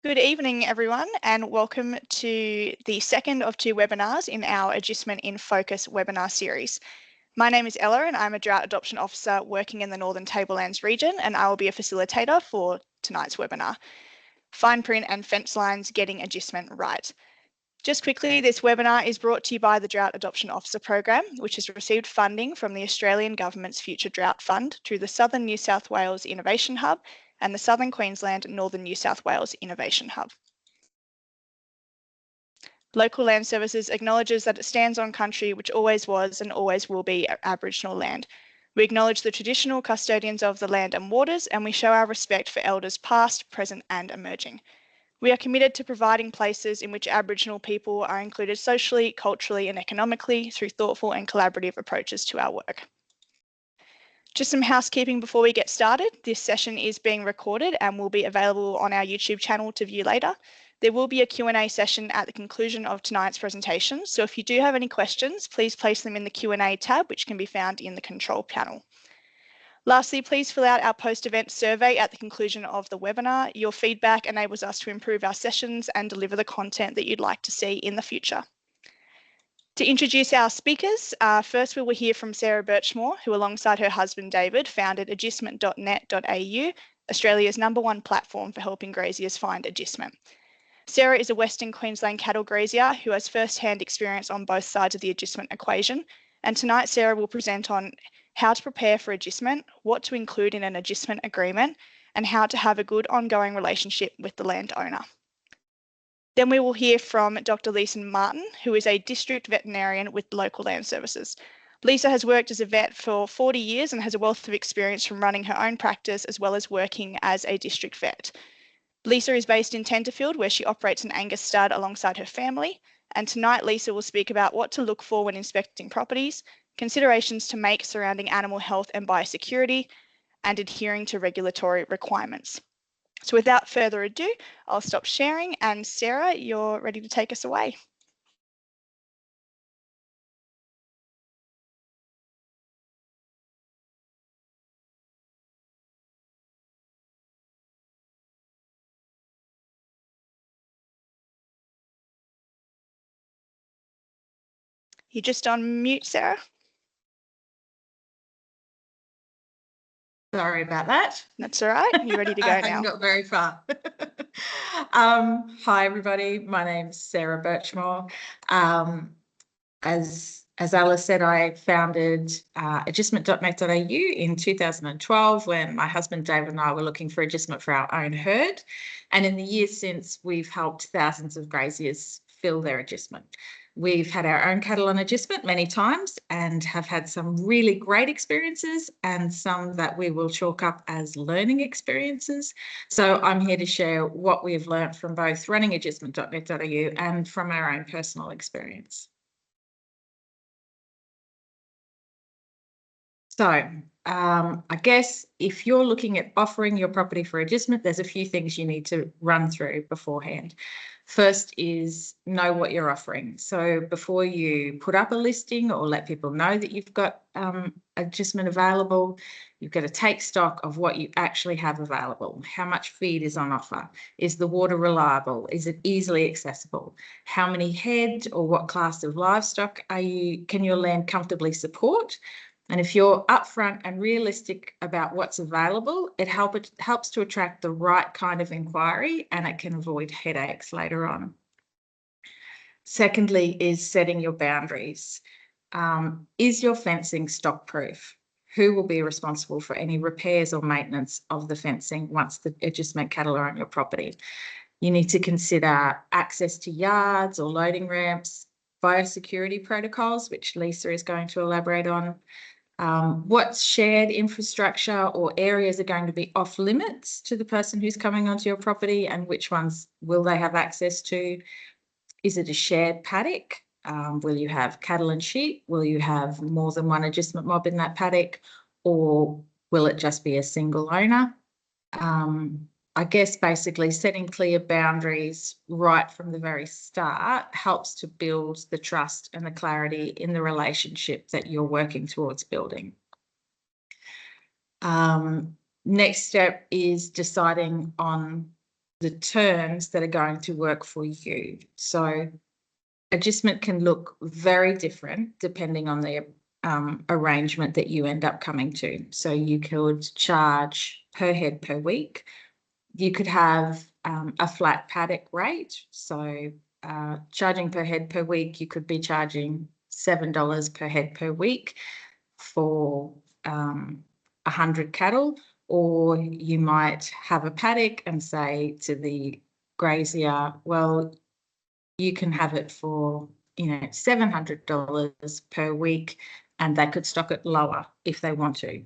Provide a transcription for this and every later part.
Good evening, everyone, and welcome to the second of two webinars in our Agistment in Focus webinar series. My name is Ella, and I'm a Drought Adoption Officer working in the Northern Tablelands region, and I will be a facilitator for tonight's webinar, Fine Print and Fence Lines Getting Agistment Right. Just quickly, this webinar is brought to you by the Drought Adoption Officer Program, which has received funding from the Australian Government's Future Drought Fund through the Southern New South Wales Innovation Hub and the Southern Queensland Northern New South Wales Innovation Hub. Local Land Services acknowledges that it stands on country which always was and always will be Aboriginal land. We acknowledge the traditional custodians of the land and waters, and we show our respect for elders past, present and emerging. We are committed to providing places in which Aboriginal people are included socially, culturally and economically through thoughtful and collaborative approaches to our work. Just some housekeeping before we get started. This session is being recorded and will be available on our YouTube channel to view later. There will be a Q&A session at the conclusion of tonight's presentation, so if you do have any questions, please place them in the Q&A tab, which can be found in the control panel. Lastly, please fill out our post-event survey at the conclusion of the webinar. Your feedback enables us to improve our sessions and deliver the content that you'd like to see in the future. To introduce our speakers, first we will hear from Sarah Birchmore, who alongside her husband David founded agistment.net.au, Australia's #1 platform for helping graziers find agistment. Sarah is a Western Queensland cattle grazier who has first-hand experience on both sides of the agistment equation, and tonight Sarah will present on how to prepare for agistment, what to include in an agistment agreement, and how to have a good ongoing relationship with the landowner. Then we will hear from Dr. Lisa Martin, who is a district veterinarian with Local Land Services. Lisa has worked as a vet for 40 years and has a wealth of experience from running her own practice as well as working as a district vet. Lisa is based in Tenterfield, where she operates an Angus stud alongside her family. And tonight, Lisa will speak about what to look for when inspecting properties, considerations to make surrounding animal health and biosecurity, and adhering to regulatory requirements. So without further ado, I'll stop sharing, and Sarah, you're ready to take us away. You're just on mute, Sarah. Sorry about that. That's all right. You're ready to go now. I got very far. Hi, everybody. My name's Sarah Birchmore. As Alice said, I founded agistment.net.au in 2012 when my husband David and I were looking for agistment for our own herd. And in the years since, we've helped thousands of graziers fill their agistment. We've had our own cattle on agistment many times and have had some really great experiences and some that we will chalk up as learning experiences. So I'm here to share what we've learned from both running agistment.net.au and from our own personal experience. So I guess if you're looking at offering your property for agistment, there's a few things you need to run through beforehand. First is know what you're offering. So before you put up a listing or let people know that you've got agistment available, you've got to take stock of what you actually have available. How much feed is on offer? Is the water reliable? Is it easily accessible? How many head or what class of livestock can your land comfortably support? And if you're upfront and realistic about what's available, it helps to attract the right kind of inquiry, and it can avoid headaches later on. Secondly is setting your boundaries. Is your fencing stock proof? Who will be responsible for any repairs or maintenance of the fencing once the agistment cattle are on your property? You need to consider access to yards or loading ramps, biosecurity protocols, which Lisa is going to elaborate on. What shared infrastructure or areas are going to be off limits to the person who's coming onto your property, and which ones will they have access to? Is it a shared paddock? Will you have cattle and sheep? Will you have more than one agistment mob in that paddock, or will it just be a single owner? I guess basically setting clear boundaries right from the very start helps to build the trust and the clarity in the relationship that you're working towards building. Next step is deciding on the terms that are going to work for you. So adjustment can look very different depending on the arrangement that you end up coming to. So you could charge per head per week. You could have a flat paddock rate. So charging per head per week, you could be charging $7 per head per week for 100 cattle, or you might have a paddock and say to the grazier, well, you can have it for, $700 per week, and they could stock it lower if they want to.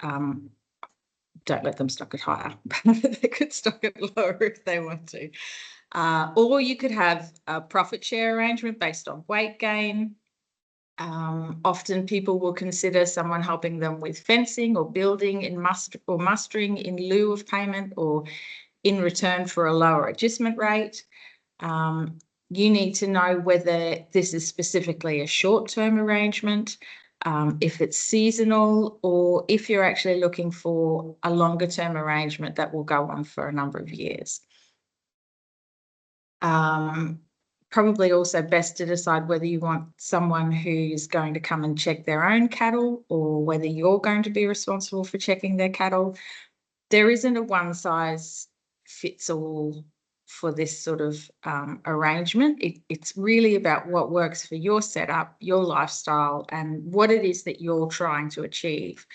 Don't let them stock it higher, but they could stock it lower if they want to. Or you could have a profit share arrangement based on weight gain. Often people will consider someone helping them with fencing or building or mustering in lieu of payment or in return for a lower adjustment rate. You need to know whether this is specifically a short-term arrangement, if it's seasonal, or if you're actually looking for a longer-term arrangement that will go on for a number of years. Probably also best to decide whether you want someone who's going to come and check their own cattle or whether you're going to be responsible for checking their cattle. There isn't a one-size-fits-all for this sort of arrangement. It's really about what works for your setup, your lifestyle, and what it is that you're trying to achieve.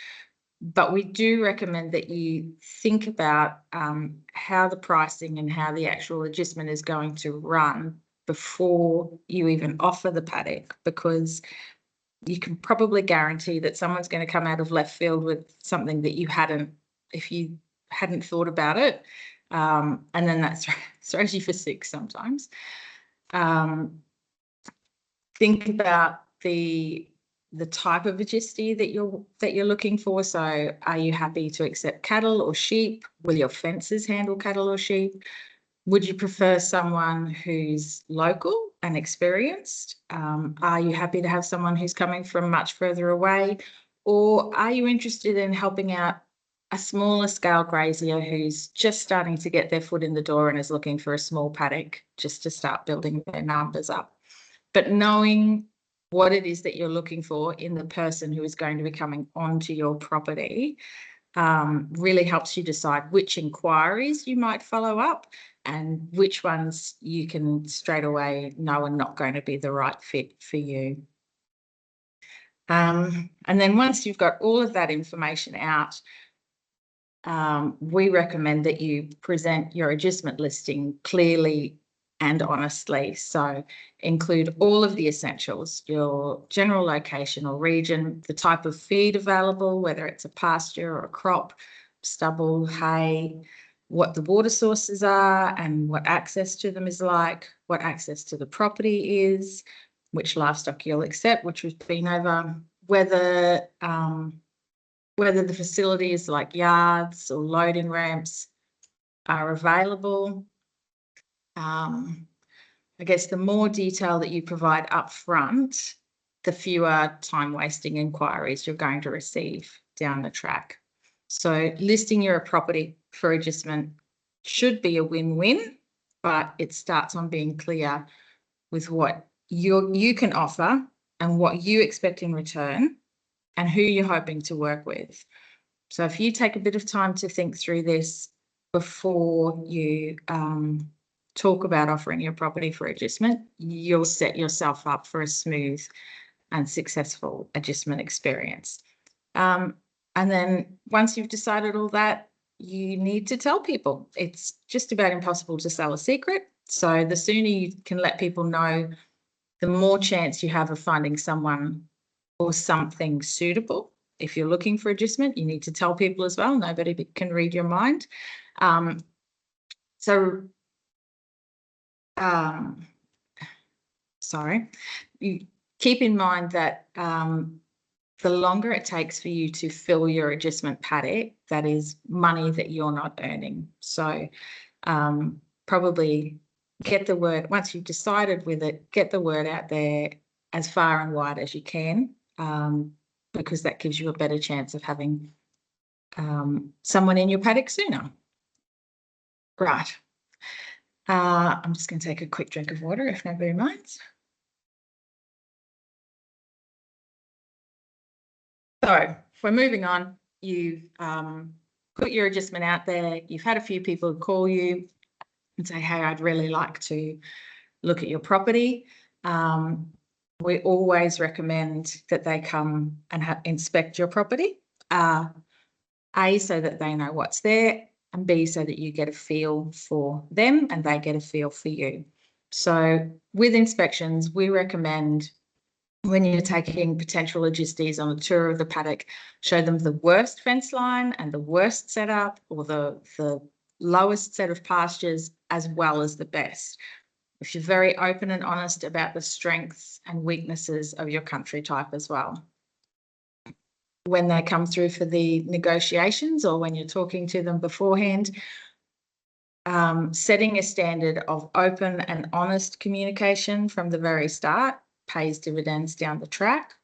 But we do recommend that you think about how the pricing and how the actual adjustment is going to run before you even offer the paddock, because you can probably guarantee that someone's going to come out of left field with something that you hadn't, if you hadn't thought about it. And then that throws you for six sometimes. Think about the type of adjustee that you're looking for. So are you happy to accept cattle or sheep? Will your fences handle cattle or sheep? Would you prefer someone who's local and experienced? Are you happy to have someone who's coming from much further away? Or are you interested in helping out a smaller scale grazier who's just starting to get their foot in the door and is looking for a small paddock just to start building their numbers up? But knowing what it is that you're looking for in the person who is going to be coming onto your property really helps you decide which inquiries you might follow up and which ones you can straight away know are not going to be the right fit for you. And then once you've got all of that information out, we recommend that you present your adjustment listing clearly and honestly. So include all of the essentials: your general location or region, the type of feed available, whether it's a pasture or a crop, stubble, hay, what the water sources are and what access to them is like, what access to the property is, which livestock you'll accept, which we've been over, whether the facilities like yards or loading ramps are available. I guess the more detail that you provide up front, the fewer time-wasting inquiries you're going to receive down the track. So listing your property for adjustment should be a win-win, but it starts on being clear with what you can offer and what you expect in return and who you're hoping to work with. So if you take a bit of time to think through this before you talk about offering your property for adjustment, you'll set yourself up for a smooth and successful adjustment experience. And then once you've decided all that, you need to tell people. It's just about impossible to sell a secret. So the sooner you can let people know, the more chance you have of finding someone or something suitable. If you're looking for adjustment, you need to tell people as well. Nobody can read your mind. You keep in mind that the longer it takes for you to fill your adjustment paddock, that is money that you're not earning. So probably get the word, once you've decided with it, get the word out there as far and wide as you can, because that gives you a better chance of having someone in your paddock sooner. Right. I'm just going to take a quick drink of water if nobody minds. So we're moving on. You've put your adjustment out there. You've had a few people call you and say, hey, I'd really like to look at your property. We always recommend that they come and inspect your property. A, so that they know what's there, and B, so that you get a feel for them and they get a feel for you. So with inspections, we recommend when you're taking potential logistees on a tour of the paddock, show them the worst fence line and the worst setup, or the lowest set of pastures, as well as the best. If you're very open and honest about the strengths and weaknesses of your country type as well. When they come through for the negotiations, or when you're talking to them beforehand, setting a standard of open and honest communication from the very start pays dividends down the track.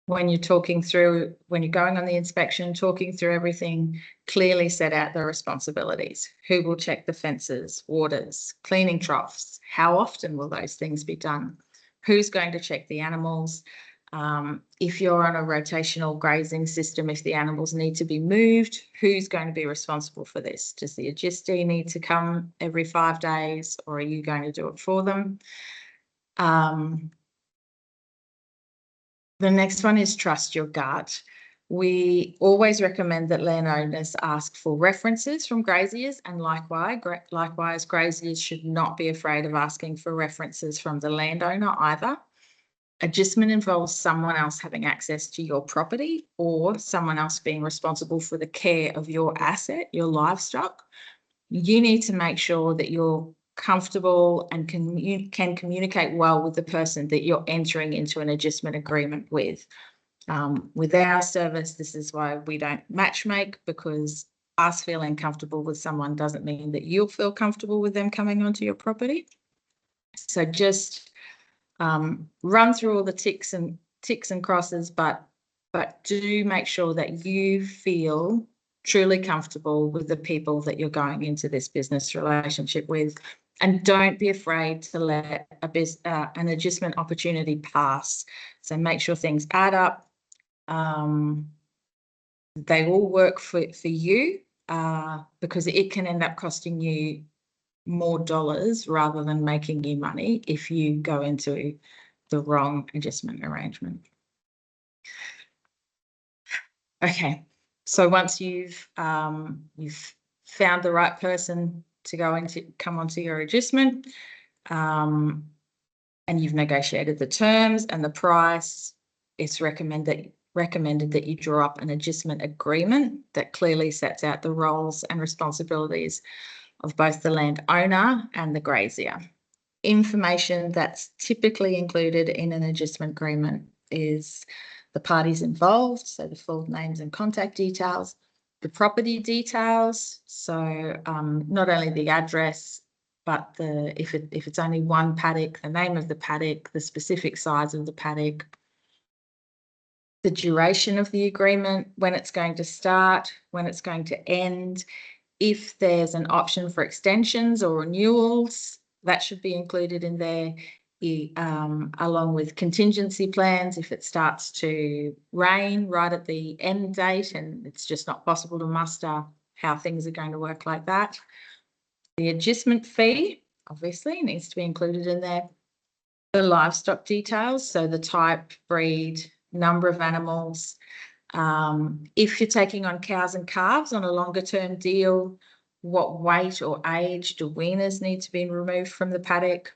When you're going on the inspection, talking through everything, clearly set out the responsibilities. Who will check the fences, waters, cleaning troughs? How often will those things be done? Who's going to check the animals? If you're on a rotational grazing system, if the animals need to be moved, who's going to be responsible for this? Does the agistee need to come every 5 days, or are you going to do it for them? The next one is trust your gut. We always recommend that landowners ask for references from graziers, and likewise, graziers should not be afraid of asking for references from the landowner either. Adjustment involves someone else having access to your property, or someone else being responsible for the care of your asset, your livestock. You need to make sure that you're comfortable and can communicate well with the person that you're entering into an adjustment agreement with. With our service, this is why we don't matchmake, because us feeling comfortable with someone doesn't mean that you'll feel comfortable with them coming onto your property. So just run through all the ticks and crosses, but do make sure that you feel truly comfortable with the people that you're going into this business relationship with, and don't be afraid to let an adjustment opportunity pass. So make sure things add up. They all work for you, because it can end up costing you more dollars rather than making you money if you go into the wrong adjustment arrangement. Okay, so once you've found the right person to come onto your adjustment, and you've negotiated the terms and the price, it's recommended that you draw up an adjustment agreement that clearly sets out the roles and responsibilities of both the landowner and the grazier. Information that's typically included in an adjustment agreement is the parties involved, so the full names and contact details, the property details, so not only the address, but if it's only one paddock, the name of the paddock, the specific size of the paddock, the duration of the agreement, when it's going to start, when it's going to end, if there's an option for extensions or renewals, that should be included in there, along with contingency plans if it starts to rain right at the end date and it's just not possible to muster how things are going to work like that. The adjustment fee obviously needs to be included in there. The livestock details, so the type, breed, number of animals. If you're taking on cows and calves on a longer term deal, what weight or age do weaners need to be removed from the paddock?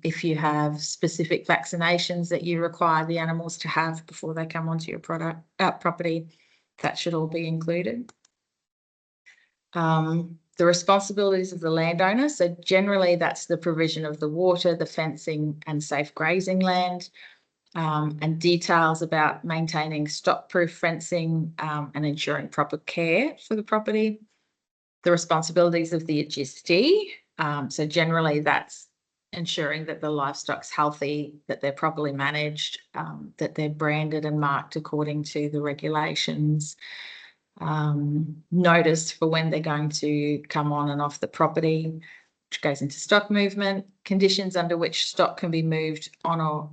If you have specific vaccinations that you require the animals to have before they come onto your property, that should all be included. The responsibilities of the landowner, so generally that's the provision of the water, the fencing and safe grazing land, and details about maintaining stock-proof fencing and ensuring proper care for the property. The responsibilities of the agistee, so generally that's ensuring that the livestock's healthy, that they're properly managed, that they're branded and marked according to the regulations, notice for when they're going to come on and off the property, which goes into stock movement, conditions under which stock can be moved on or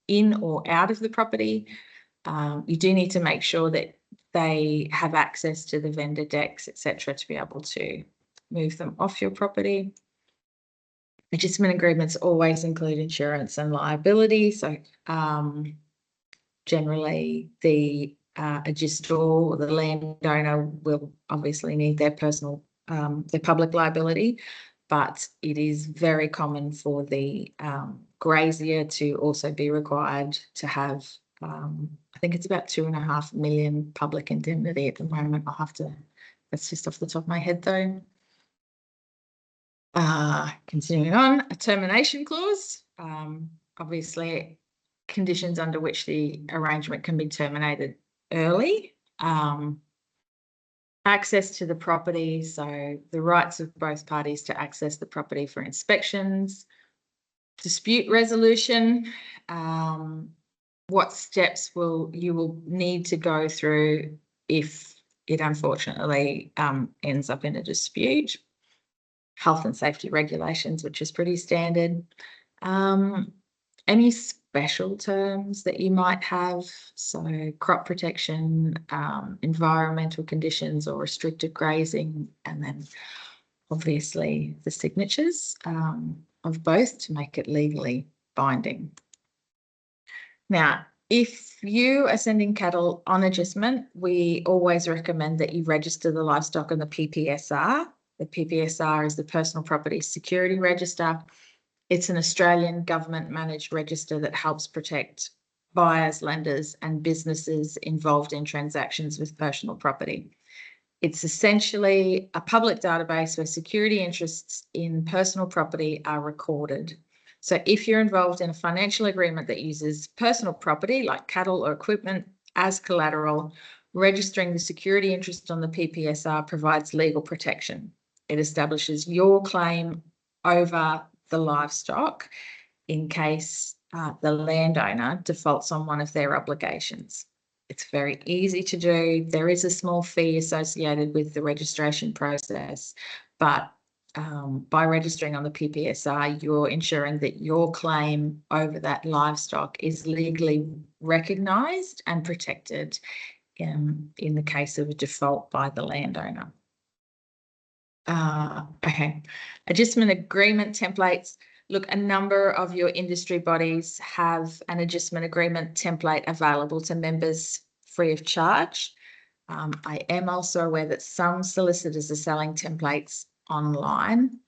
in or out of the property. You do need to make sure that they have access to the vendor decks, etc., to be able to move them off your property. Agistment agreements always include insurance and liability. So generally the agistor or the landowner will obviously need their personal, their public liability, but it is very common for the grazier to also be required to have, I think it's about 2.5 million public indemnity at the moment. I'll have to, that's just off the top of my head though. Continuing on, a termination clause, obviously conditions under which the arrangement can be terminated early. Access to the property, so the rights of both parties to access the property for inspections. Dispute resolution, what steps you will need to go through if it unfortunately ends up in a dispute. Health and safety regulations, which is pretty standard. Any special terms that you might have, so crop protection, environmental conditions or restricted grazing, and then obviously the signatures of both to make it legally binding. Now, if you are sending cattle on agistment, we always recommend that you register the livestock in the PPSR. The PPSR is the Personal Property Security Register. It's an Australian government managed register that helps protect buyers, lenders and businesses involved in transactions with personal property. It's essentially a public database where security interests in personal property are recorded. So if you're involved in a financial agreement that uses personal property like cattle or equipment as collateral, registering the security interest on the PPSR provides legal protection. It establishes your claim over the livestock in case the landowner defaults on one of their obligations. It's very easy to do. There is a small fee associated with the registration process, but by registering on the PPSR, you're ensuring that your claim over that livestock is legally recognised and protected in the case of a default by the landowner. Okay, agistment agreement templates. Look, a number of your industry bodies have an agistment agreement template available to members free of charge. I am also aware that some solicitors are selling templates online.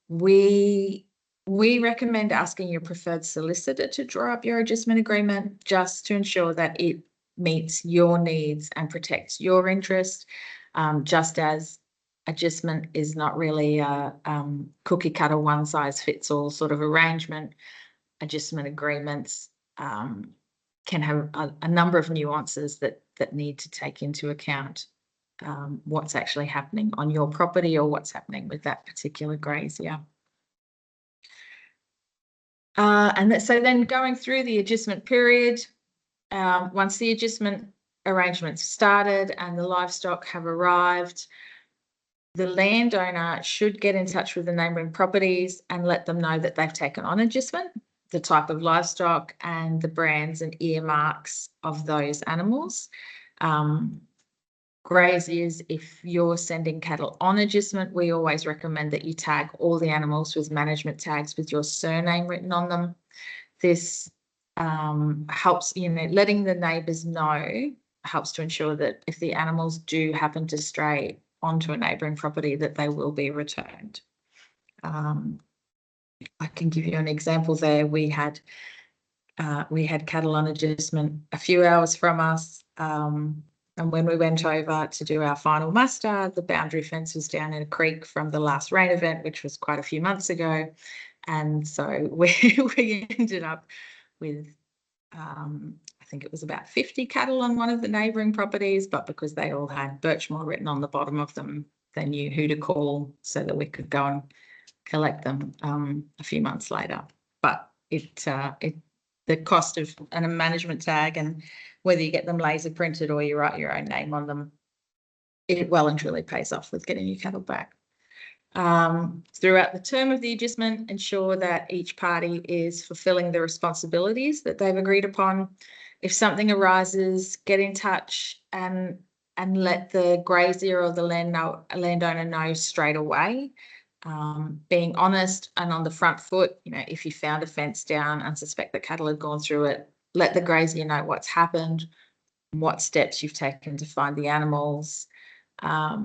We recommend asking your preferred solicitor to draw up your agistment agreement just to ensure that it meets your needs and protects your interest, just as agistment is not really a cookie cutter one size fits all sort of arrangement. Agistment agreements can have a number of nuances that need to take into account what's actually happening on your property or what's happening with that particular grazier. So then going through the agistment period, once the agistment arrangements started and the livestock have arrived, the landowner should get in touch with the neighbouring properties and let them know that they've taken on agistment, the type of livestock and the brands and earmarks of those animals. Graziers, if you're sending cattle on agistment, we always recommend that you tag all the animals with management tags with your surname written on them. This helps, letting the neighbours know helps to ensure that if the animals do happen to stray onto a neighbouring property, that they will be returned. I can give you an example there. We had cattle on agistment a few hours from us, and when we went over to do our final muster, the boundary fence was down in a creek from the last rain event, which was quite a few months ago, and so we ended up with I think it was about 50 cattle on one of the neighbouring properties, but because they all had Birchmore written on the bottom of them, they knew who to call so that we could go and collect them a few months later. But the cost of a management tag and whether you get them laser printed or you write your own name on them, it well and truly pays off with getting your cattle back. Throughout the term of the agistment, ensure that each party is fulfilling the responsibilities that they've agreed upon. If something arises, get in touch and let the grazier or the landowner know straight away. Being honest and on the front foot, you know, if you found a fence down and suspect the cattle had gone through it, let the grazier know what's happened, what steps you've taken to find the animals, how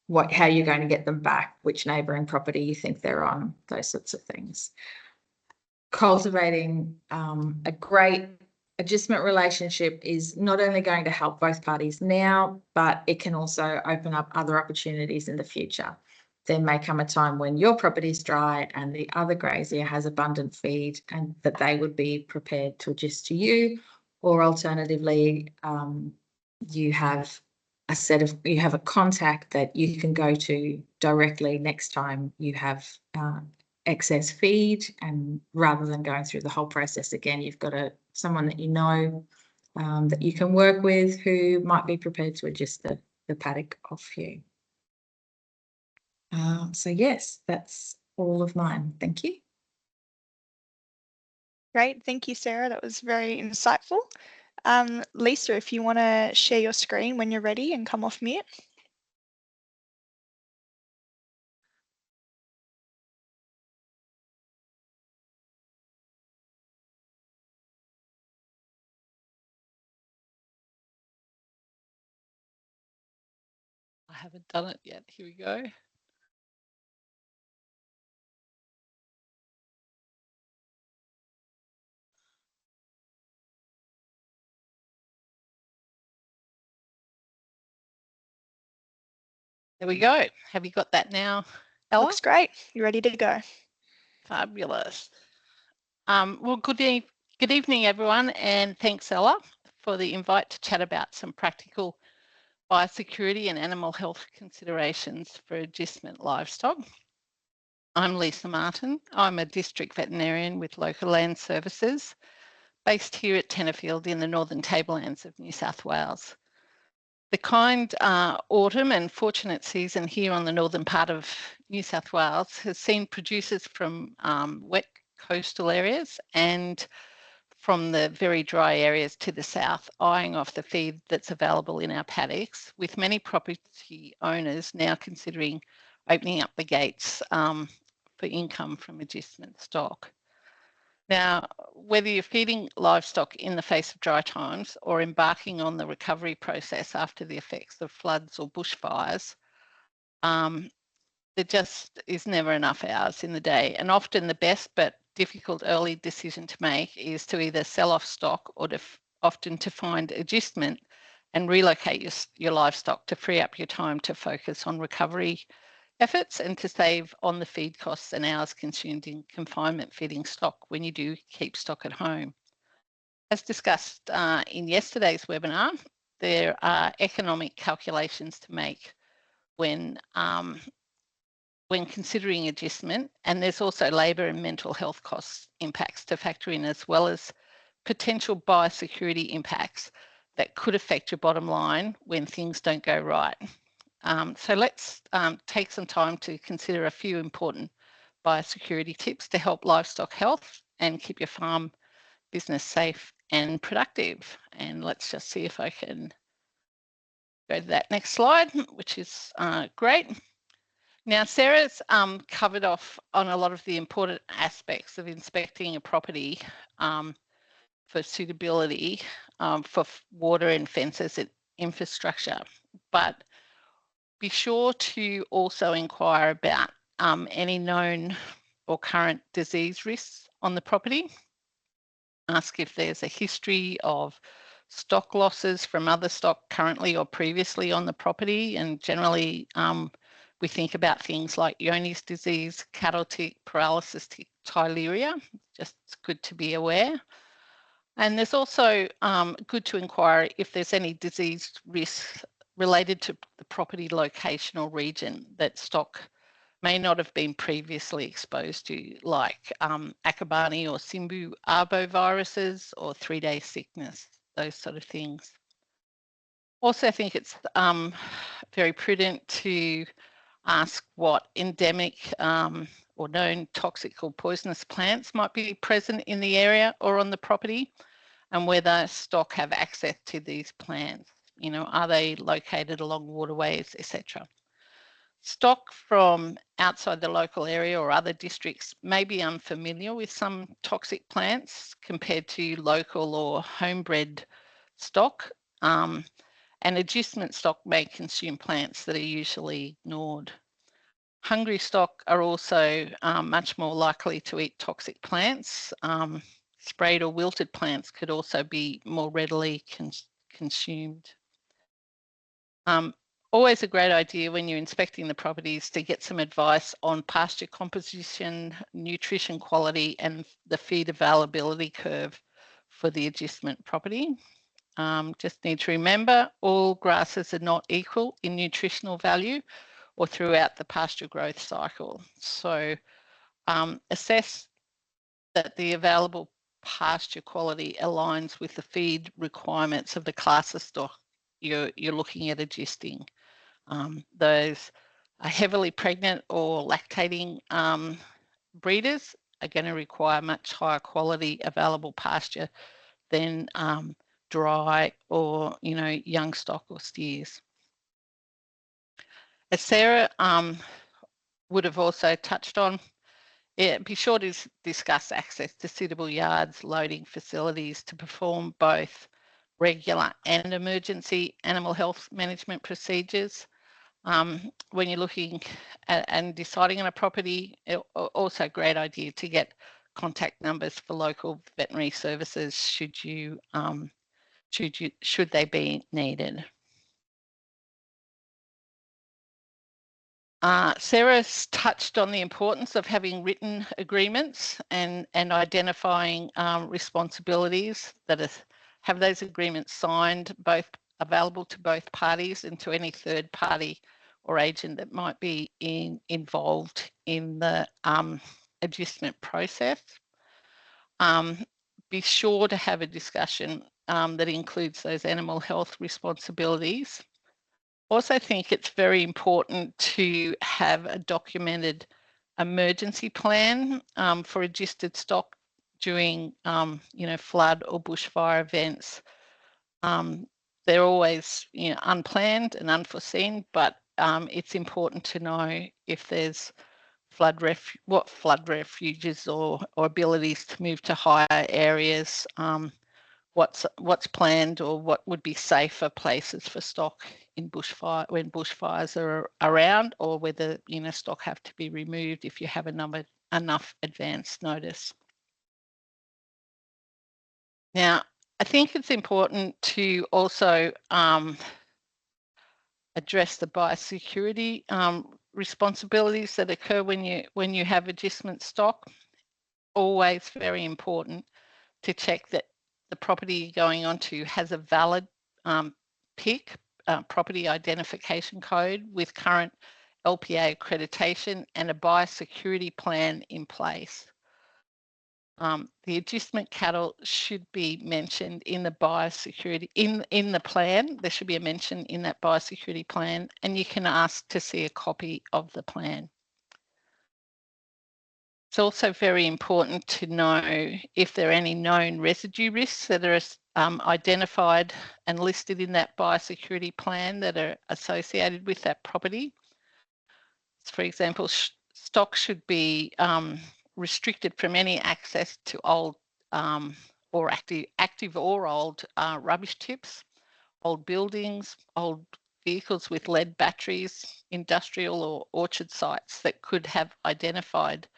you're going to get them back, which neighbouring property you think they're on, those sorts of things. Cultivating a great agistment relationship is not only going to help both parties now, but it can also open up other opportunities in the future. There may come a time when your property is dry and the other grazier has abundant feed, and that they would be prepared to agist to you, or alternatively, you have a contact that you can go to directly next time you have excess feed, and rather than going through the whole process again, you've got someone that you know that you can work with who might be prepared to adjust the paddock off you. So yes, that's all of mine. Thank you. Great, thank you, Sarah. That was very insightful. Lisa, if you want to share your screen when you're ready and come off mute. I haven't done it yet. Here we go. There we go. Have you got that now, Ella? Looks great. You're ready to go. Fabulous. Well, good evening, everyone, and thanks, Ella, for the invite to chat about some practical biosecurity and animal health considerations for agistment livestock. I'm Lisa Martin. I'm a district veterinarian with Local Land Services, based here at Tenterfield in the Northern Tablelands of New South Wales. The kind autumn and fortunate season here on the northern part of New South Wales has seen producers from wet coastal areas and from the very dry areas to the south eyeing off the feed that's available in our paddocks, with many property owners now considering opening up the gates for income from agistment stock. Now, whether you're feeding livestock in the face of dry times or embarking on the recovery process after the effects of floods or bushfires, there just is never enough hours in the day. And often the best but difficult early decision to make is to either sell off stock or often to find agistment and relocate your livestock to free up your time to focus on recovery efforts and to save on the feed costs and hours consumed in confinement feeding stock when you do keep stock at home. As discussed in yesterday's webinar, there are economic calculations to make when considering agistment, and there's also labour and mental health costs impacts to factor in, as well as potential biosecurity impacts that could affect your bottom line when things don't go right. So let's take some time to consider a few important biosecurity tips to help livestock health and keep your farm business safe and productive. And let's just see if I can go to that next slide, which is great. Now, Sarah's covered off on a lot of the important aspects of inspecting a property for suitability for water and fences and infrastructure, but be sure to also inquire about any known or current disease risks on the property. Ask if there's a history of stock losses from other stock currently or previously on the property, and generally we think about things like Johne's disease, cattle tick, paralysis tick, Theileria, just good to be aware. And there's also good to inquire if there's any disease risks related to the property location or region that stock may not have been previously exposed to, like Akabani or Simbu arboviruses or 3-day sickness, those sort of things. Also, I think it's very prudent to ask what endemic or known toxic or poisonous plants might be present in the area or on the property, and whether stock have access to these plants. You know, are they located along waterways, etc. Stock from outside the local area or other districts may be unfamiliar with some toxic plants compared to local or homebred stock, and agistment stock may consume plants that are usually ignored. Hungry stock are also much more likely to eat toxic plants. Sprayed or wilted plants could also be more readily consumed. Always a great idea when you're inspecting the properties to get some advice on pasture composition, nutrition quality, and the feed availability curve for the agistment property. Just need to remember all grasses are not equal in nutritional value or throughout the pasture growth cycle. So assess that the available pasture quality aligns with the feed requirements of the class of stock you're looking at agisting. Those heavily pregnant or lactating breeders are going to require much higher quality available pasture than dry or, you know, young stock or steers. As Sarah would have also touched on, be sure to discuss access to suitable yards, loading facilities to perform both regular and emergency animal health management procedures. When you're looking at and deciding on a property, also a great idea to get contact numbers for local veterinary services should they be needed. Sarah's touched on the importance of having written agreements and identifying responsibilities that have those agreements signed, both available to both parties and to any third party or agent that might be involved in the adjustment process. Be sure to have a discussion that includes those animal health responsibilities. Also think it's very important to have a documented emergency plan for adjusted stock during, you know, flood or bushfire events. They're always, you know, unplanned and unforeseen, but it's important to know if there's what flood refuges or abilities to move to higher areas, what's planned or what would be safer places for stock in bushfire when bushfires are around, or whether, you know, stock have to be removed if you have enough advance notice. Now, I think it's important to also address the biosecurity responsibilities that occur when you have adjustment stock. Always very important to check that the property you're going onto has a valid PIC, property identification code, with current LPA accreditation and a biosecurity plan in place. The adjustment cattle should be mentioned in the biosecurity, in the plan. There should be a mention in that biosecurity plan, and you can ask to see a copy of the plan. It's also very important to know if there are any known residue risks that are identified and listed in that biosecurity plan that are associated with that property. For example, stock should be restricted from any access to old or active or old rubbish tips, old buildings, old vehicles with lead batteries, industrial or orchard sites that could have identified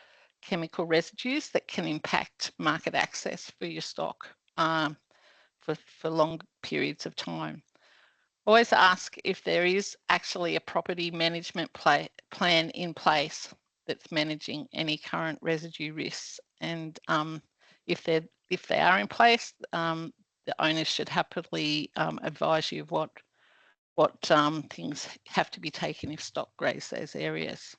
chemical residues that can impact market access for your stock for long periods of time. Always ask if there is actually a property management plan in place that's managing any current residue risks, and if they are in place, the owners should happily advise you of what things have to be taken if stock graze those areas.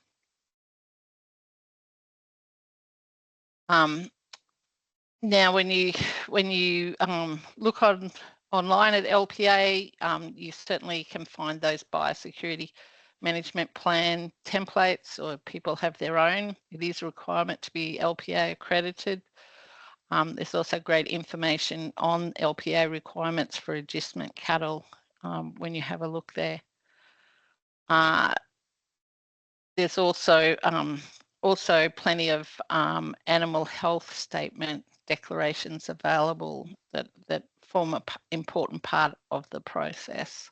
Now, when you look online at LPA, you certainly can find those biosecurity management plan templates, or people have their own. It is a requirement to be LPA accredited. There's also great information on LPA requirements for agistment cattle when you have a look there. There's also plenty of animal health statement declarations available that form an important part of the process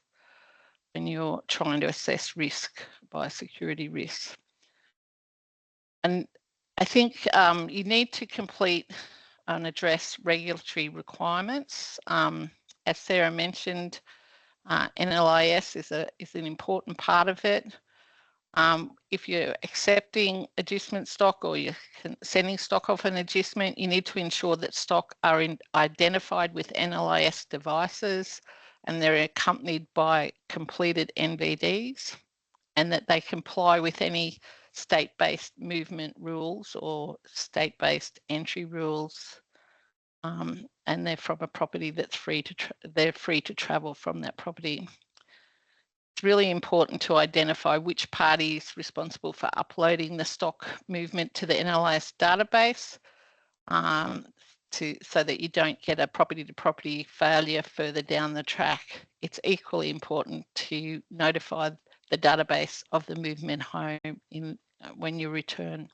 when you're trying to assess risk, biosecurity risks. And I think you need to complete and address regulatory requirements. As Sarah mentioned, NLIS is an important part of it. If you're accepting agistment stock or you're sending stock off an agistment, you need to ensure that stock are identified with NLIS devices and they're accompanied by completed NVDs, and that they comply with any state-based movement rules or state-based entry rules, and they're from a property that's free to travel from that property. It's really important to identify which party is responsible for uploading the stock movement to the NLIS database, so that you don't get a property-to-property failure further down the track. It's equally important to notify the database of the movement home when you return.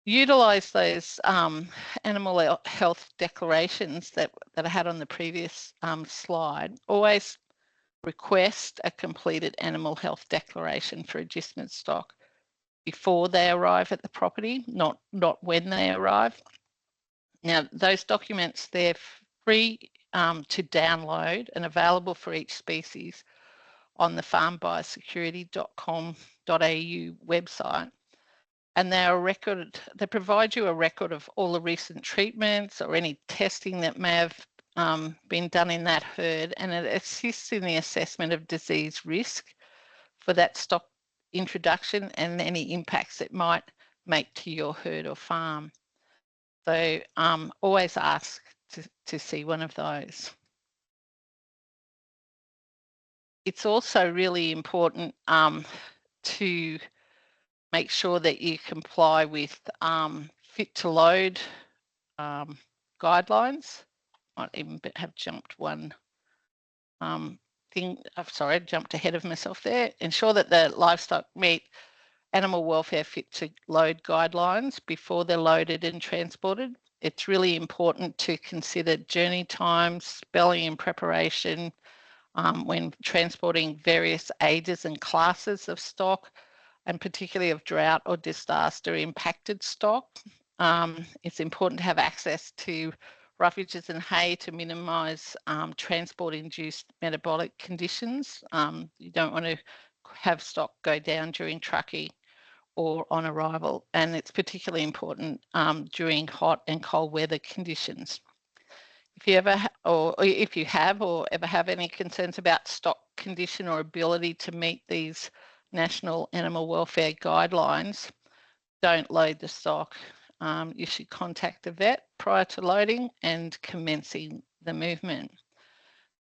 Utilise those animal health declarations that I had on the previous slide. Always request a completed animal health declaration for agistment stock before they arrive at the property, not when they arrive. Now, those documents, they're free to download and available for each species on the farmbiosecurity.com.au website. And they provide you a record of all the recent treatments or any testing that may have been done in that herd, and it assists in the assessment of disease risk for that stock introduction and any impacts it might make to your herd or farm. So always ask to see one of those. It's also really important to make sure that you comply with fit to load guidelines. Might even have jumped one thing. Sorry, I jumped ahead of myself there. Ensure that the livestock meet animal welfare fit to load guidelines before they're loaded and transported. It's really important to consider journey times, spelling and preparation when transporting various ages and classes of stock, and particularly of drought or disaster impacted stock. It's important to have access to roughages and hay to minimise transport-induced metabolic conditions. You don't want to have stock go down during trucking or on arrival, and it's particularly important during hot and cold weather conditions. If you ever have any concerns about stock condition or ability to meet these national animal welfare guidelines, don't load the stock. You should contact the vet prior to loading and commencing the movement.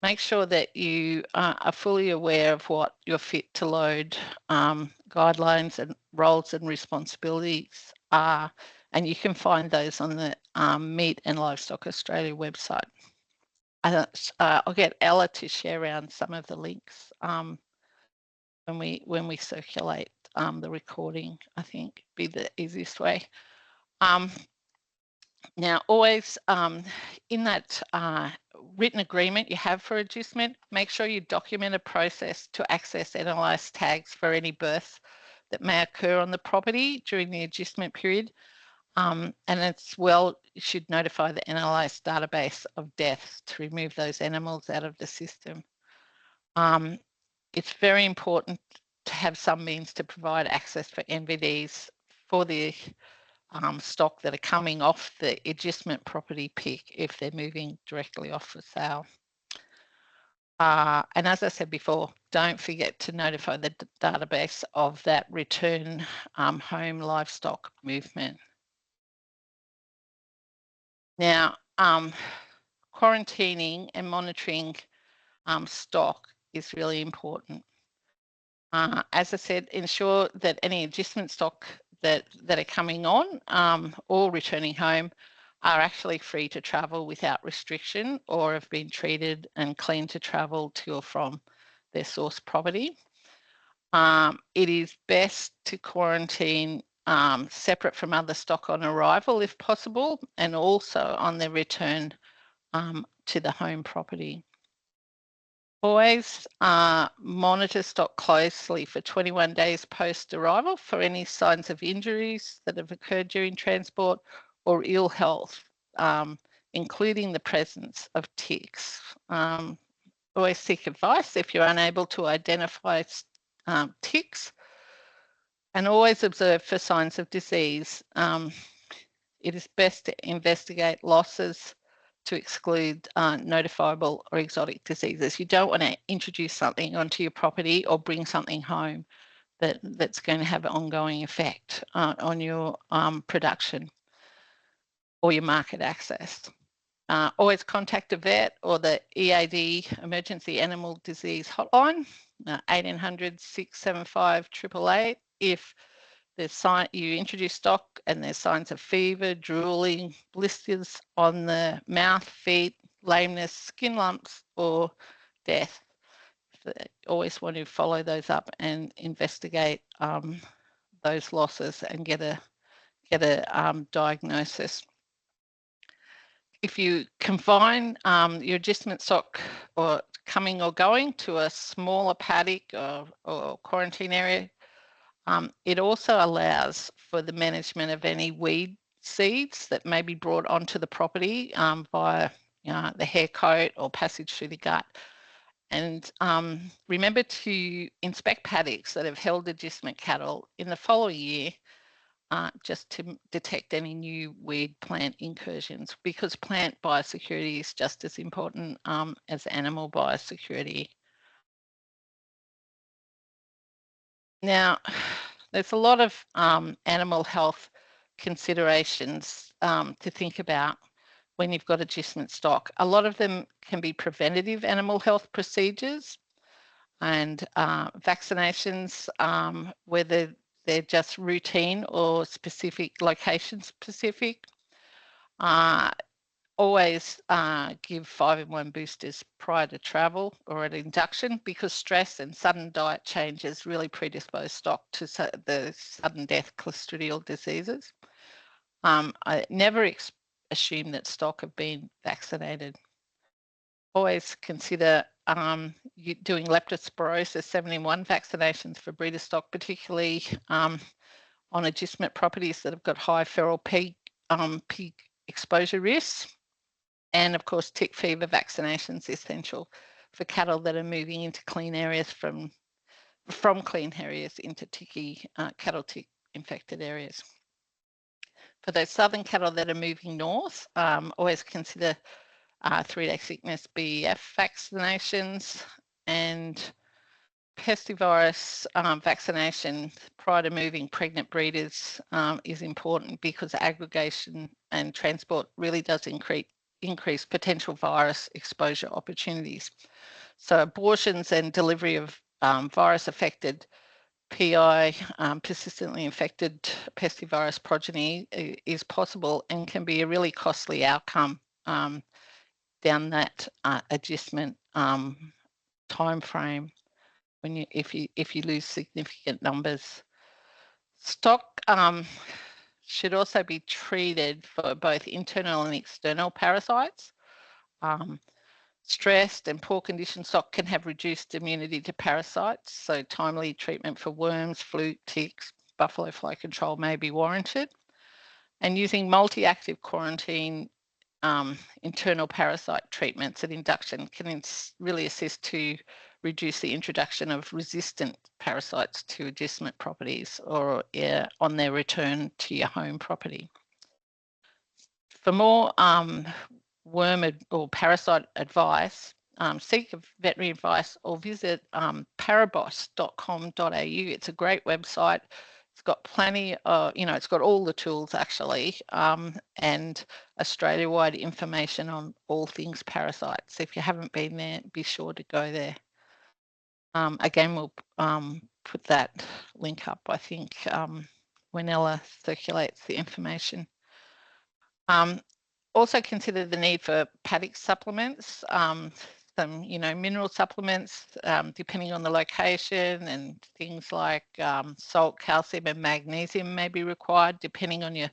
Make sure that you are fully aware of what your fit to load guidelines and roles and responsibilities are, and you can find those on the Meat and Livestock Australia website. I'll get Ella to share around some of the links when we circulate the recording. I think be the easiest way. Now, always in that written agreement you have for agistment, make sure you document a process to access NLIS tags for any births that may occur on the property during the agistment period. And you should notify the NLIS database of deaths to remove those animals out of the system. It's very important to have some means to provide access for NVDs for the stock that are coming off the agistment property pick if they're moving directly off for sale. And as I said before, don't forget to notify the database of that return home livestock movement. Now, quarantining and monitoring stock is really important. As I said, ensure that any adjustment stock that are coming on or returning home are actually free to travel without restriction or have been treated and cleaned to travel to or from their source property. It is best to quarantine separate from other stock on arrival if possible, and also on their return to the home property. Always monitor stock closely for 21 days post-arrival for any signs of injuries that have occurred during transport or ill health, including the presence of ticks. Always seek advice if you're unable to identify ticks, and always observe for signs of disease. It is best to investigate losses to exclude notifiable or exotic diseases. You don't want to introduce something onto your property or bring something home that's going to have an ongoing effect on your production or your market access. Always contact a vet or the EAD, Emergency Animal Disease Hotline, 1800 675 888, if you introduce stock and there's signs of fever, drooling, blisters on the mouth, feet, lameness, skin lumps, or death. Always want to follow those up and investigate those losses and get a diagnosis. If you confine your adjustment stock or coming or going to a smaller paddock or quarantine area, it also allows for the management of any weed seeds that may be brought onto the property via the hair coat or passage through the gut. And remember to inspect paddocks that have held adjustment cattle in the following year just to detect any new weed plant incursions, because plant biosecurity is just as important as animal biosecurity. Now, there's a lot of animal health considerations to think about when you've got adjustment stock. A lot of them can be preventative animal health procedures and vaccinations, whether they're just routine or specific, location specific. Always give 5-in-1 boosters prior to travel or at induction, because stress and sudden diet changes really predispose stock to the sudden death clostridial diseases. I never assume that stock have been vaccinated. Always consider doing leptospirosis 7-in-1 vaccinations for breeder stock, particularly on adjustment properties that have got high feral pig exposure risks. And of course, tick fever vaccinations essential for cattle that are moving into clean areas from clean areas into cattle tick infected areas. For those southern cattle that are moving north, always consider 3-day sickness BEF vaccinations, and pestivirus vaccination prior to moving pregnant breeders is important, because aggregation and transport really does increase potential virus exposure opportunities. So abortions and delivery of virus-affected PI, persistently infected pestivirus progeny, is possible and can be a really costly outcome down that adjustment time frame if you lose significant numbers. Stock should also be treated for both internal and external parasites. Stressed and poor condition stock can have reduced immunity to parasites, so timely treatment for worms, fluke, ticks, buffalo fly control may be warranted. And using multi-active quarantine internal parasite treatments at induction can really assist to reduce the introduction of resistant parasites to adjustment properties or on their return to your home property. For more worm or parasite advice, seek veterinary advice or visit parabos.com.au. It's a great website. It's got plenty of, it's got all the tools actually, and Australia-wide information on all things parasites. If you haven't been there, be sure to go there. Again, we'll put that link up, I think, when Ella circulates the information. Also consider the need for paddock supplements, some, mineral supplements, depending on the location, and things like salt, calcium and magnesium may be required depending on your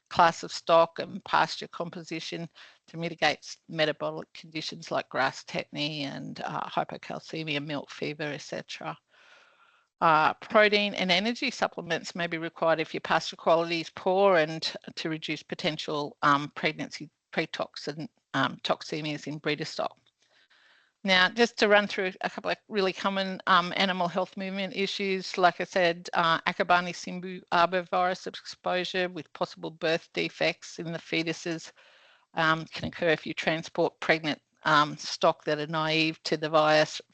class of stock and pasture composition to mitigate metabolic conditions like grass tetany and hypocalcemia, milk fever, etc. Protein and energy supplements may be required if your pasture quality is poor and to reduce potential pregnancy pre-toxin toxemias in breeder stock. Now, just to run through a couple of really common animal health movement issues, like I said, Akabani Simbu arbovirus exposure with possible birth defects in the fetuses can occur if you transport pregnant stock that are naive to the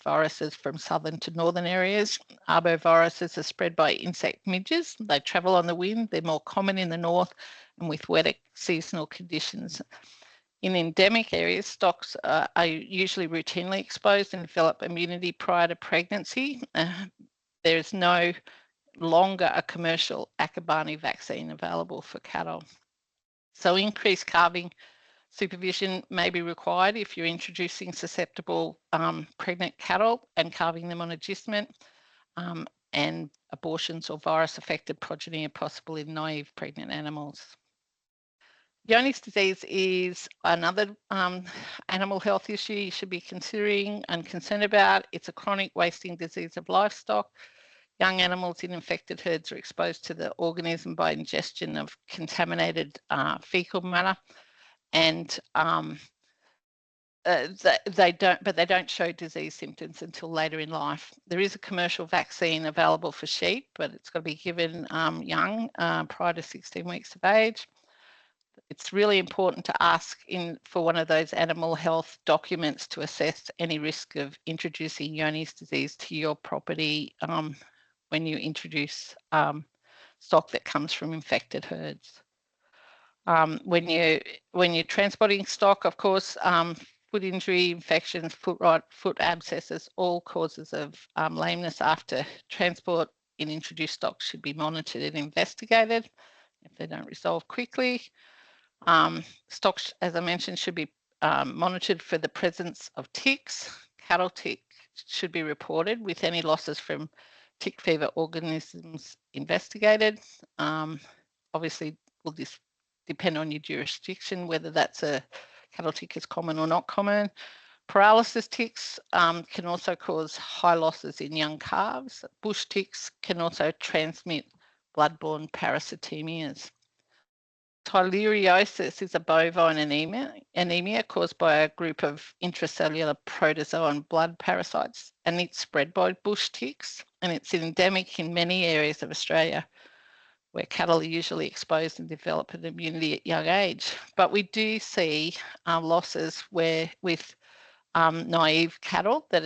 viruses from southern to northern areas. Arboviruses are spread by insect midges. They travel on the wind. They're more common in the north and with wetter seasonal conditions. In endemic areas, stocks are usually routinely exposed and develop immunity prior to pregnancy. There is no longer a commercial Akabani vaccine available for cattle. So increased calving supervision may be required if you're introducing susceptible pregnant cattle and calving them on agistment, and abortions or virus-affected progeny are possible in naive pregnant animals. Johne's disease is another animal health issue you should be considering and concerned about. It's a chronic wasting disease of livestock. Young animals in infected herds are exposed to the organism by ingestion of contaminated fecal matter, and they don't show disease symptoms until later in life. There is a commercial vaccine available for sheep, but it's got to be given young, prior to 16 weeks of age. It's really important to ask for one of those animal health documents to assess any risk of introducing Johne's disease to your property when you introduce stock that comes from infected herds. When you're transporting stock, of course, foot injury, infections, foot rot, foot abscesses, all causes of lameness after transport in introduced stock should be monitored and investigated if they don't resolve quickly. Stocks, as I mentioned, should be monitored for the presence of ticks. Cattle tick should be reported with any losses from tick fever organisms investigated. Obviously, will this depend on your jurisdiction, whether that's a cattle tick is common or not common. Paralysis ticks can also cause high losses in young calves. Bush ticks can also transmit blood-borne parasitemias. Tyleriosis is a bovine anemia caused by a group of intracellular protozoan blood parasites, and it's spread by bush ticks, and it's endemic in many areas of Australia where cattle are usually exposed and develop an immunity at young age. But we do see losses with naive cattle that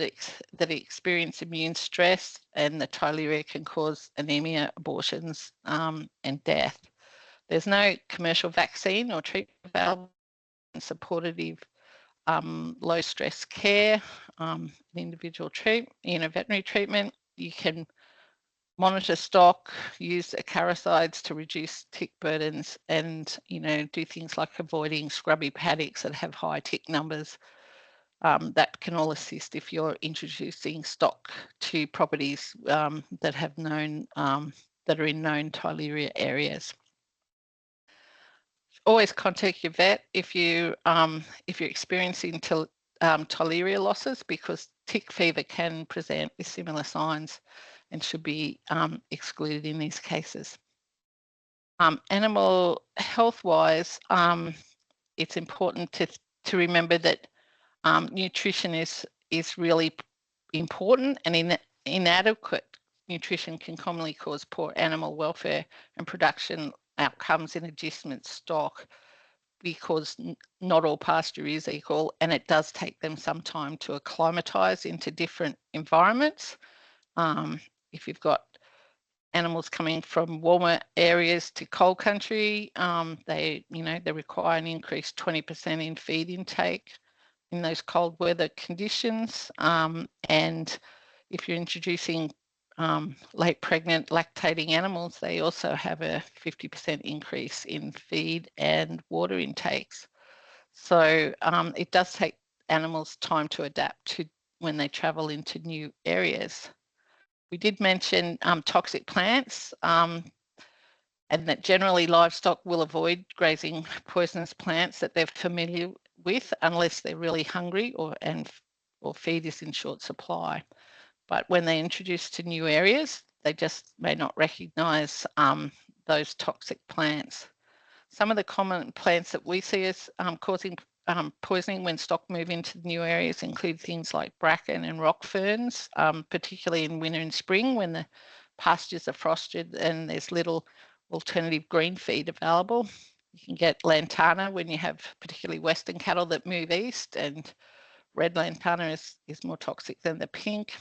experience immune stress, and the Tyleria can cause anemia, abortions, and death. There's no commercial vaccine or treatment available in supportive low stress care, individual veterinary treatment. You can monitor stock, use acaricides to reduce tick burdens, and do things like avoiding scrubby paddocks that have high tick numbers. That can all assist if you're introducing stock to properties that have that are in known Tyleria areas. Always contact your vet if you're experiencing Tyleria losses, because tick fever can present with similar signs and should be excluded in these cases. Animal health-wise, it's important to remember that nutrition is really important, and inadequate nutrition can commonly cause poor animal welfare and production outcomes in agistment stock, because not all pasture is equal, and it does take them some time to acclimatise into different environments. If you've got animals coming from warmer areas to cold country, they require an increased 20% in feed intake in those cold weather conditions. And if you're introducing late pregnant lactating animals, they also have a 50% increase in feed and water intakes. So it does take animals time to adapt to when they travel into new areas. We did mention toxic plants, and that generally livestock will avoid grazing poisonous plants that they're familiar with unless they're really hungry or feed is in short supply. But when they're introduced to new areas, they just may not recognise those toxic plants. Some of the common plants that we see as causing poisoning when stock move into new areas include things like bracken and rock ferns, particularly in winter and spring when the pastures are frosted and there's little alternative green feed available. You can get lantana when you have particularly western cattle that move east, and red lantana is more toxic than the pink.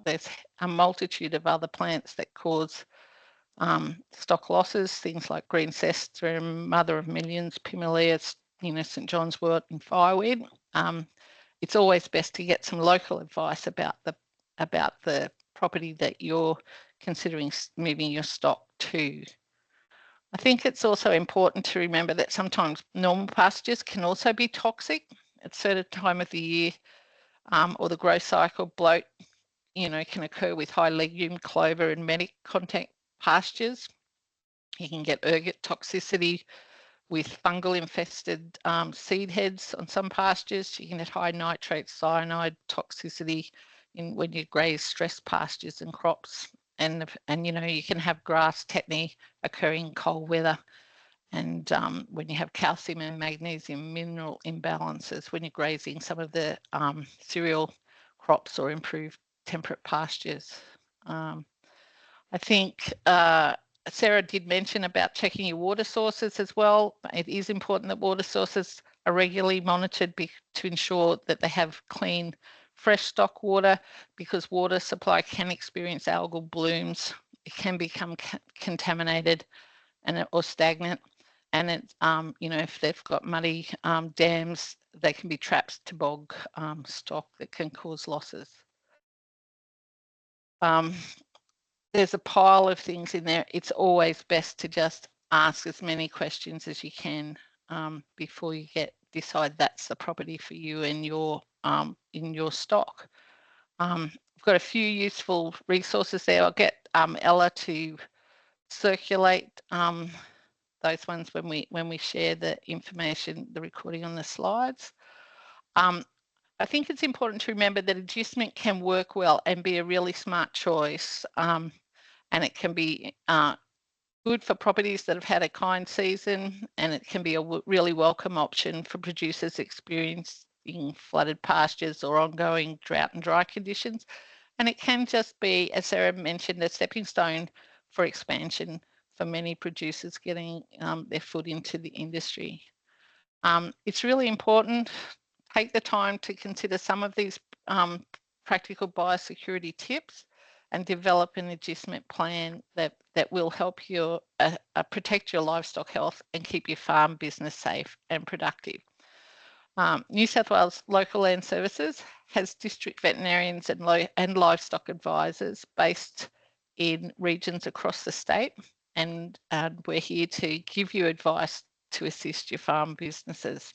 There's a multitude of other plants that cause stock losses, things like green cestrum, mother of millions, pimelea, St. John's wort and fireweed. It's always best to get some local advice about the property that you're considering moving your stock to. I think it's also important to remember that sometimes normal pastures can also be toxic at a certain time of the year, or the growth cycle bloat, can occur with high legume, clover and medic content pastures. You can get ergot toxicity with fungal infested seed heads on some pastures. You can get high nitrate cyanide toxicity when you graze stress pastures and crops. And you can have grass tetany occurring in cold weather. And when you have calcium and magnesium mineral imbalances when you're grazing some of the cereal crops or improved temperate pastures. I think Sarah did mention about checking your water sources as well. It is important that water sources are regularly monitored to ensure that they have clean, fresh stock water, because water supply can experience algal blooms. It can become contaminated or stagnant. And it, if they've got muddy dams, they can be traps to bog stock that can cause losses. There's a pile of things in there. It's always best to just ask as many questions as you can before you decide that's the property for you and in your stock. I've got a few useful resources there. I'll get Ella to circulate those ones when we share the information, the recording on the slides. I think it's important to remember that adjustment can work well and be a really smart choice. And it can be good for properties that have had a kind season, and it can be a really welcome option for producers experiencing flooded pastures or ongoing drought and dry conditions. And it can just be, as Sarah mentioned, a stepping stone for expansion for many producers getting their foot into the industry. It's really important. Take the time to consider some of these practical biosecurity tips and develop an adjustment plan that will help you protect your livestock health and keep your farm business safe and productive. New South Wales Local Land Services has district veterinarians and livestock advisors based in regions across the state, and we're here to give you advice to assist your farm businesses.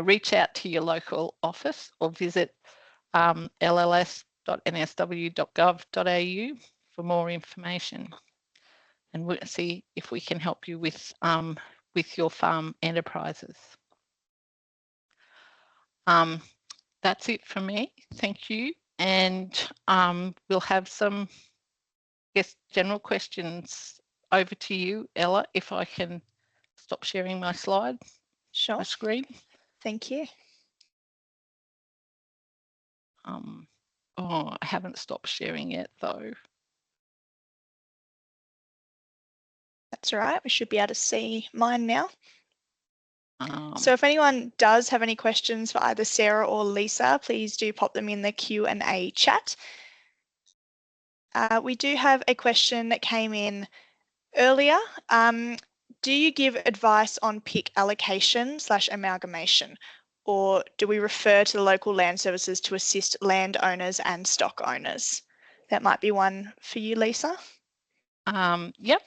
Reach out to your local office or visit lls.nsw.gov.au for more information, and we'll see if we can help you with your farm enterprises. That's it for me. Thank you, and we'll have some general questions. Over to you, Ella, if I can stop sharing my slide. Sure. My screen. Thank you. I haven't stopped sharing yet though. That's all right. We should be able to see mine now. So if anyone does have any questions for either Sarah or Lisa, please do pop them in the Q&A chat. We do have a question that came in earlier. Do you give advice on pick allocation / amalgamation, or do we refer to the local land services to assist landowners and stock owners? that might be one for you, Lisa. Yep.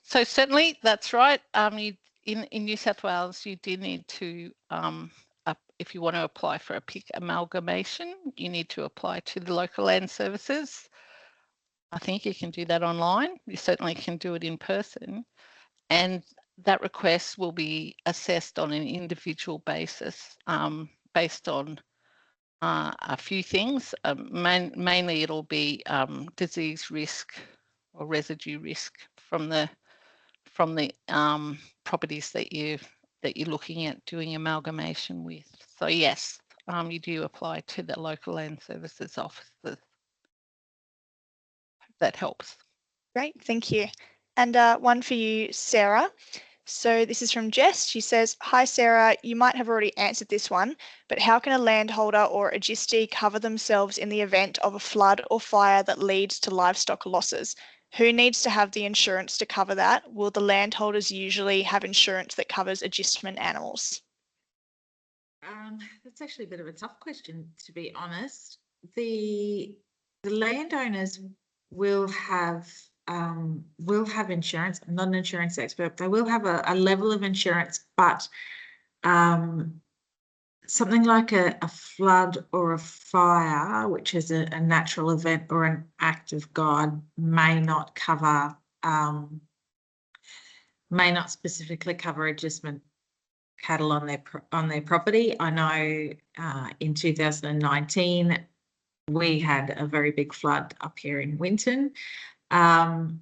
So certainly that's right. In New South Wales, you do need to, if you want to apply for a PIC amalgamation, you need to apply to the local land services. I think you can do that online. You certainly can do it in person. And that request will be assessed on an individual basis based on a few things. Mainly it'll be disease risk or residue risk from the properties that you're looking at doing amalgamation with. So yes, you do apply to the local land services offices. That helps. Great, thank you. And one for you, Sarah. So this is from Jess. She says, "Hi Sarah, you might have already answered this one, but how can a landholder or a gistee cover themselves in the event of a flood or fire that leads to livestock losses? Who needs to have the insurance to cover that? Will the landholders usually have insurance that covers agistment animals?" That's actually a bit of a tough question, to be honest. The landowners will have insurance. I'm not an insurance expert. They will have a level of insurance, but something like a flood or a fire, which is a natural event or an act of God, may not cover, may not specifically cover agistment cattle on their property. I know in 2019 we had a very big flood up here in Winton, and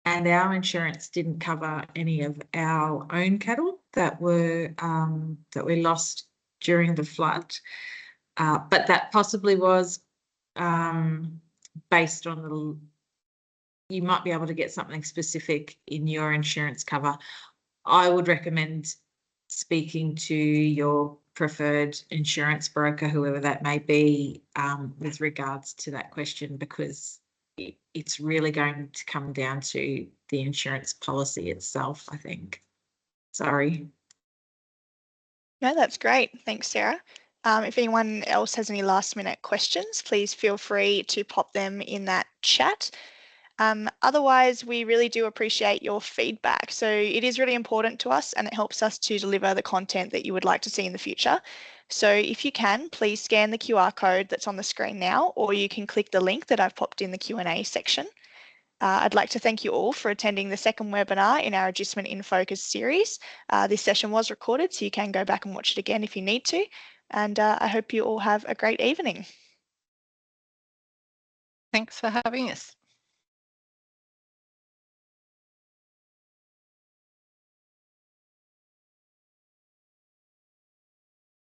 our insurance didn't cover any of our own cattle that we lost during the flood, but that possibly was based on you might be able to get something specific in your insurance cover. I would recommend speaking to your preferred insurance broker, whoever that may be, with regards to that question, because it's really going to come down to the insurance policy itself, I think. Sorry. No, that's great. Thanks, Sarah. If anyone else has any last minute questions, please feel free to pop them in that chat. Otherwise, we really do appreciate your feedback. So it is really important to us and it helps us to deliver the content that you would like to see in the future. So if you can, please scan the QR code that's on the screen now, or you can click the link that I've popped in the Q&A section. I'd like to thank you all for attending the second webinar in our Agistment in Focus series. This session was recorded, so you can go back and watch it again if you need to. And I hope you all have a great evening. Thanks for having us.